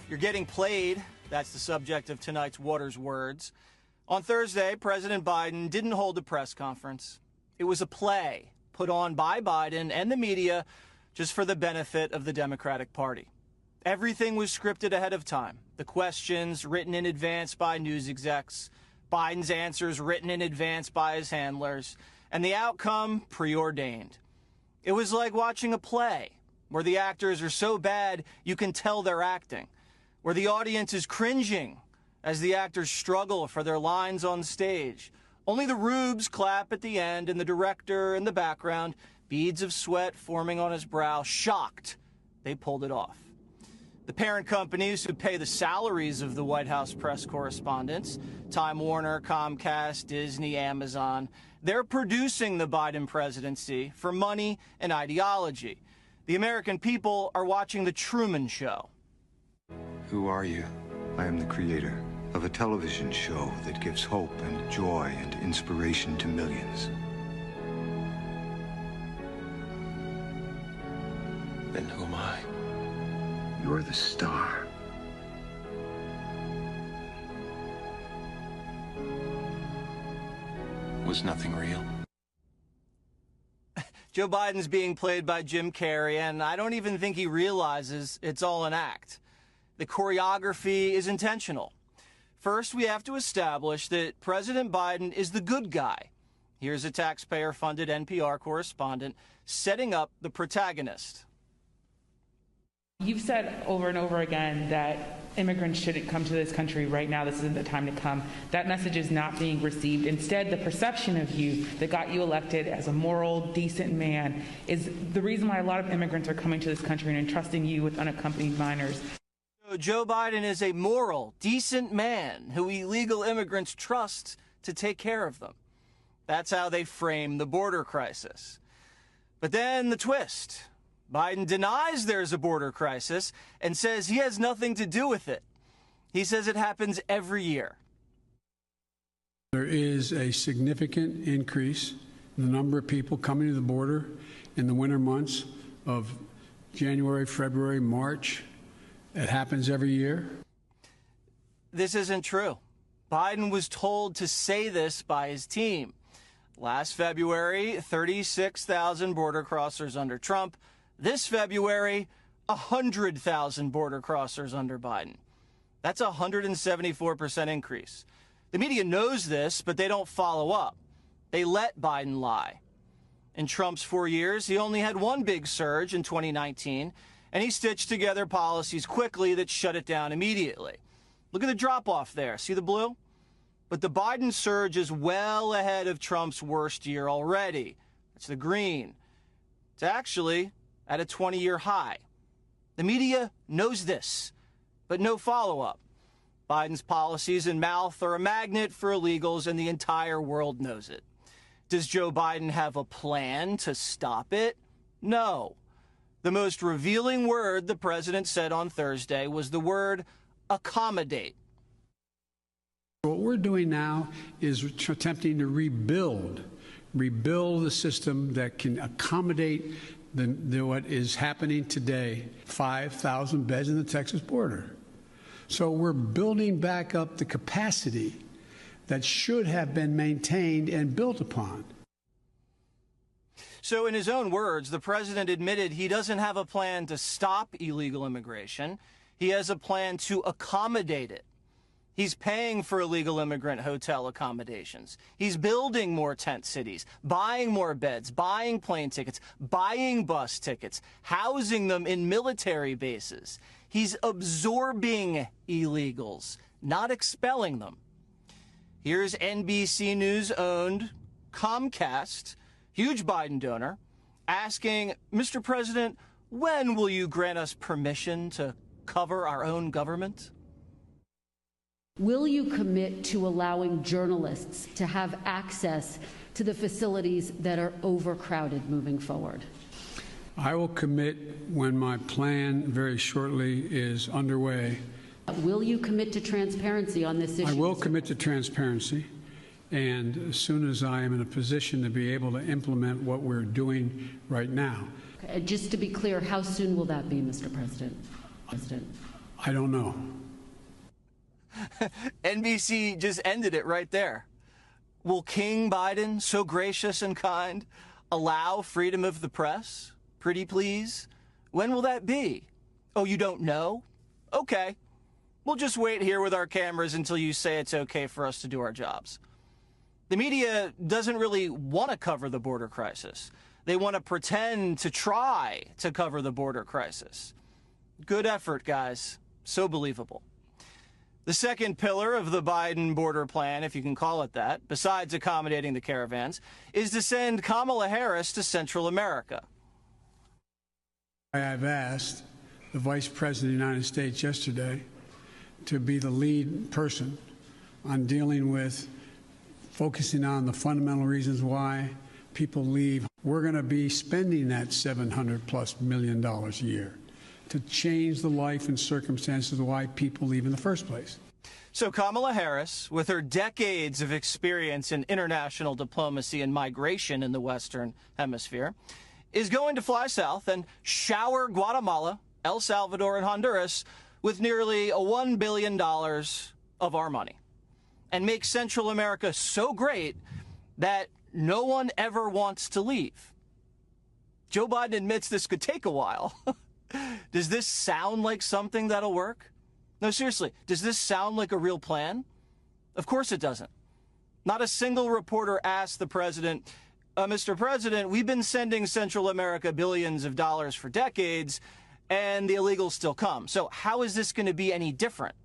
You're getting played. That's the subject of tonight's Waters Words. On Thursday, President Biden didn't hold a press conference. It was a play put on by Biden and the media just for the benefit of the Democratic Party. Everything was scripted ahead of time. The questions written in advance by news execs, Biden's answers written in advance by his handlers, and the outcome preordained. It was like watching a play where the actors are so bad you can tell they're acting, where the audience is cringing as the actors struggle for their lines on stage. Only the rubes clap at the end, and the director in the background, beads of sweat forming on his brow, shocked they pulled it off. The parent companies who pay the salaries of the White House press correspondents, Time Warner, Comcast, Disney, Amazon, they're producing the Biden presidency for money and ideology. The American people are watching the Truman Show. Who are you? I am the creator of a television show that gives hope and joy and inspiration to millions. Then who am I? You're the star. Was nothing real? Joe Biden's being played by Jim Carrey, and I don't even think he realizes it's all an act. The choreography is intentional. First, we have to establish that President Biden is the good guy. Here's a taxpayer-funded NPR correspondent setting up the protagonist. You've said over and over again that immigrants shouldn't come to this country right now. This isn't the time to come. That message is not being received. Instead, the perception of you that got you elected as a moral, decent man is the reason why a lot of immigrants are coming to this country and entrusting you with unaccompanied minors. So Joe Biden is a moral, decent man who illegal immigrants trust to take care of them. That's how they frame the border crisis. But then the twist. Biden denies there's a border crisis and says he has nothing to do with it. He says it happens every year. There is a significant increase in the number of people coming to the border in the winter months of January, February, March. It happens every year. This isn't true. Biden was told to say this by his team. Last February, 36,000 border crossers under Trump. This February, 100,000 border crossers under Biden. That's a 174% increase. The media knows this, but they don't follow up. They let Biden lie. In Trump's 4 years, he only had one big surge in 2019, and he stitched together policies quickly that shut it down immediately. Look at the drop-off there. See the blue? But the Biden surge is well ahead of Trump's worst year already. That's the green. It's actually at a 20-year high. The media knows this, but no follow-up. Biden's policies and mouth are a magnet for illegals, and the entire world knows it. Does Joe Biden have a plan to stop it? No. The most revealing word the president said on Thursday was the word accommodate. What we're doing now is attempting to rebuild the system that can accommodate what is happening today, 5,000 beds in the Texas border. So we're building back up the capacity that should have been maintained and built upon. So in his own words, the president admitted he doesn't have a plan to stop illegal immigration. He has a plan to accommodate it. He's paying for illegal immigrant hotel accommodations. He's building more tent cities, buying more beds, buying plane tickets, buying bus tickets, housing them in military bases. He's absorbing illegals, not expelling them. Here's NBC News-owned Comcast, huge Biden donor, asking, Mr. President, when will you grant us permission to cover our own government? Will you commit to allowing journalists to have access to the facilities that are overcrowded moving forward? I will commit when my plan very shortly is underway. Will you commit to transparency on this issue? I will commit to transparency, and as soon as I am in a position to be able to implement what we're doing right now. Okay, just to be clear, how soon will that be, Mr. President? I don't know. NBC just ended it right there. Will King Biden, so gracious and kind, allow freedom of the press? Pretty please? When will that be? Oh, you don't know? Okay. We'll just wait here with our cameras until you say it's okay for us to do our jobs. The media doesn't really want to cover the border crisis. They want to pretend to try to cover the border crisis. Good effort, guys. So believable. The second pillar of the Biden border plan, if you can call it that, besides accommodating the caravans, is to send Kamala Harris to Central America. I've asked the Vice President of the United States yesterday to be the lead person on dealing with focusing on the fundamental reasons why people leave. We're going to be spending that $700+ million a year to change the life and circumstances of why people leave in the first place. So Kamala Harris, with her decades of experience in international diplomacy and migration in the Western Hemisphere, is going to fly south and shower Guatemala, El Salvador, and Honduras with nearly $1 billion of our money and make Central America so great that no one ever wants to leave. Joe Biden admits this could take a while. Does this sound like something that'll work? No, seriously, does this sound like a real plan? Of course it doesn't. Not a single reporter asked the president, Mr. President, we've been sending Central America billions of dollars for decades, and the illegals still come. So how is this going to be any different?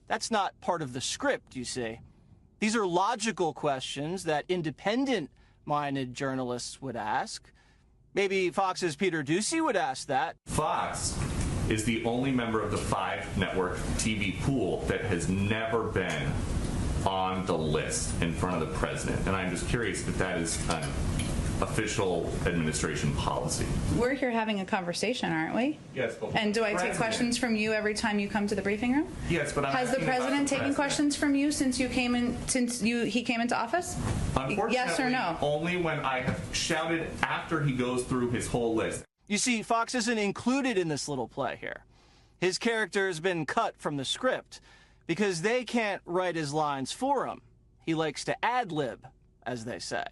That's not part of the script, you see. These are logical questions that independent-minded journalists would ask. Maybe Fox's Peter Doocy would ask that. Fox is the only member of the 5-network TV pool that has never been on the list in front of the president. And I'm just curious if that is an official administration policy. We're here having a conversation, aren't we? Yes, but and do I take questions from you every time you come to the briefing room? Yes, but has the president taken questions from you since you came in? He came into office? Unfortunately, yes or no? Only when I have shouted after he goes through his whole list. You see, Fox isn't included in this little play here. His character has been cut from the script because they can't write his lines for him. He likes to ad-lib, as they say.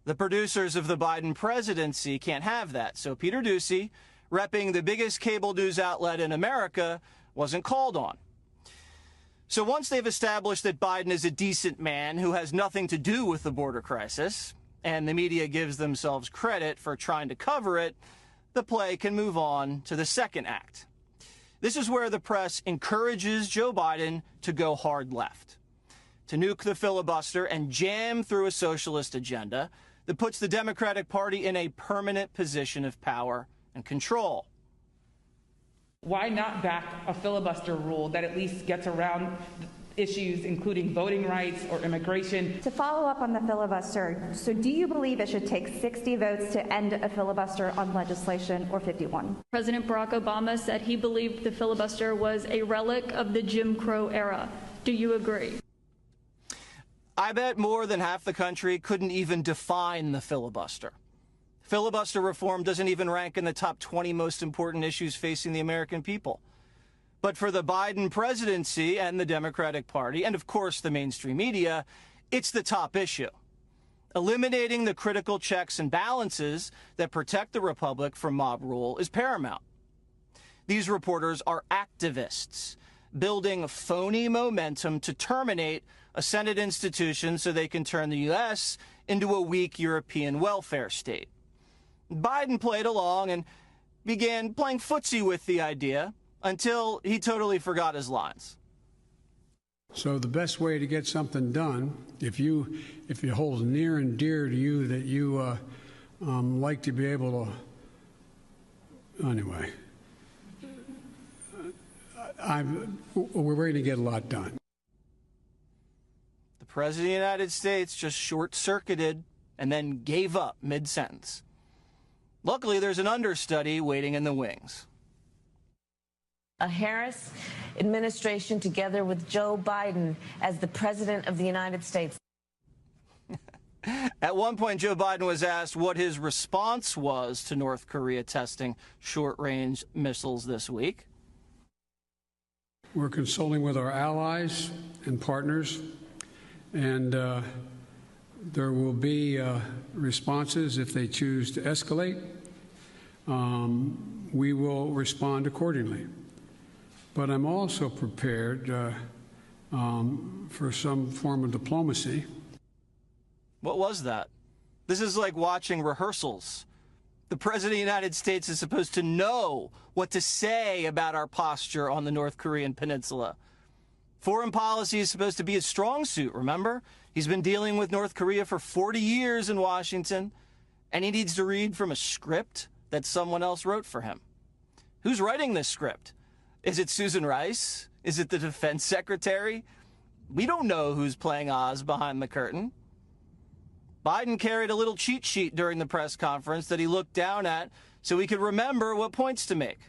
The producers of the Biden presidency can't have that, so Peter Doocy, repping the biggest cable news outlet in America, wasn't called on. So once they've established that Biden is a decent man who has nothing to do with the border crisis, and the media gives themselves credit for trying to cover it, the play can move on to the second act. This is where the press encourages Joe Biden to go hard left, to nuke the filibuster and jam through a socialist agenda that puts the Democratic Party in a permanent position of power and control. Why not back a filibuster rule that at least gets around issues including voting rights or immigration? To follow up on the filibuster, so do you believe it should take 60 votes to end a filibuster on legislation or 51? President Barack Obama said he believed the filibuster was a relic of the Jim Crow era. Do you agree? I bet more than half the country couldn't even define the filibuster. Filibuster reform doesn't even rank in the top 20 most important issues facing the American people. But for the Biden presidency and the Democratic Party, and of course the mainstream media, it's the top issue. Eliminating the critical checks and balances that protect the republic from mob rule is paramount. These reporters are activists, building phony momentum to terminate a Senate institution so they can turn the U.S. into a weak European welfare state. Biden played along and began playing footsie with the idea until he totally forgot his lines. So the best way to get something done, if it holds near and dear to you that you like to be able to, anyway, we're going to get a lot done. The President of the United States just short-circuited and then gave up mid-sentence. Luckily, there's an understudy waiting in the wings. A Harris administration together with Joe Biden as the President of the United States. At one point, Joe Biden was asked what his response was to North Korea testing short-range missiles this week. We're consulting with our allies and partners, and there will be responses if they choose to escalate. We will respond accordingly. But I'm also prepared for some form of diplomacy. What was that? This is like watching rehearsals. The President of the United States is supposed to know what to say about our posture on the North Korean peninsula. Foreign policy is supposed to be his strong suit, remember? He's been dealing with North Korea for 40 years in Washington, and he needs to read from a script that someone else wrote for him. Who's writing this script? Is it Susan Rice? Is it the defense secretary? We don't know who's playing Oz behind the curtain. Biden carried a little cheat sheet during the press conference that he looked down at so he could remember what points to make.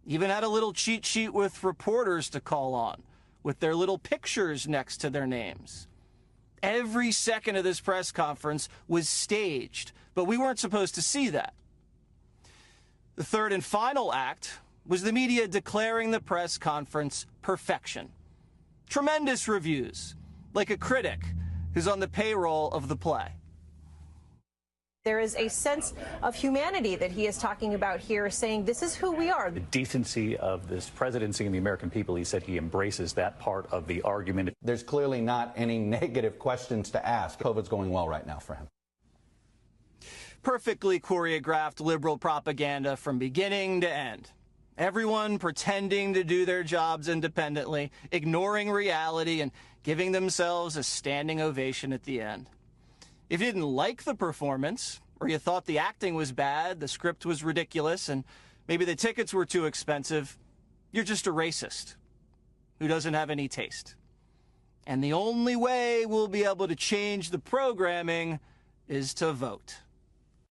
Even had a little cheat sheet with reporters to call on, with their little pictures next to their names. Every second of this press conference was staged, but we weren't supposed to see that. The third and final act was the media declaring the press conference perfection. Tremendous reviews, like a critic who's on the payroll of the play. There is a sense of humanity that he is talking about here, saying this is who we are. The decency of this presidency and the American people, he said he embraces that part of the argument. There's clearly not any negative questions to ask. COVID's going well right now for him. Perfectly choreographed liberal propaganda from beginning to end. Everyone pretending to do their jobs independently, ignoring reality, and giving themselves a standing ovation at the end. If you didn't like the performance, or you thought the acting was bad, the script was ridiculous, and maybe the tickets were too expensive, you're just a racist who doesn't have any taste. And the only way we'll be able to change the programming is to vote.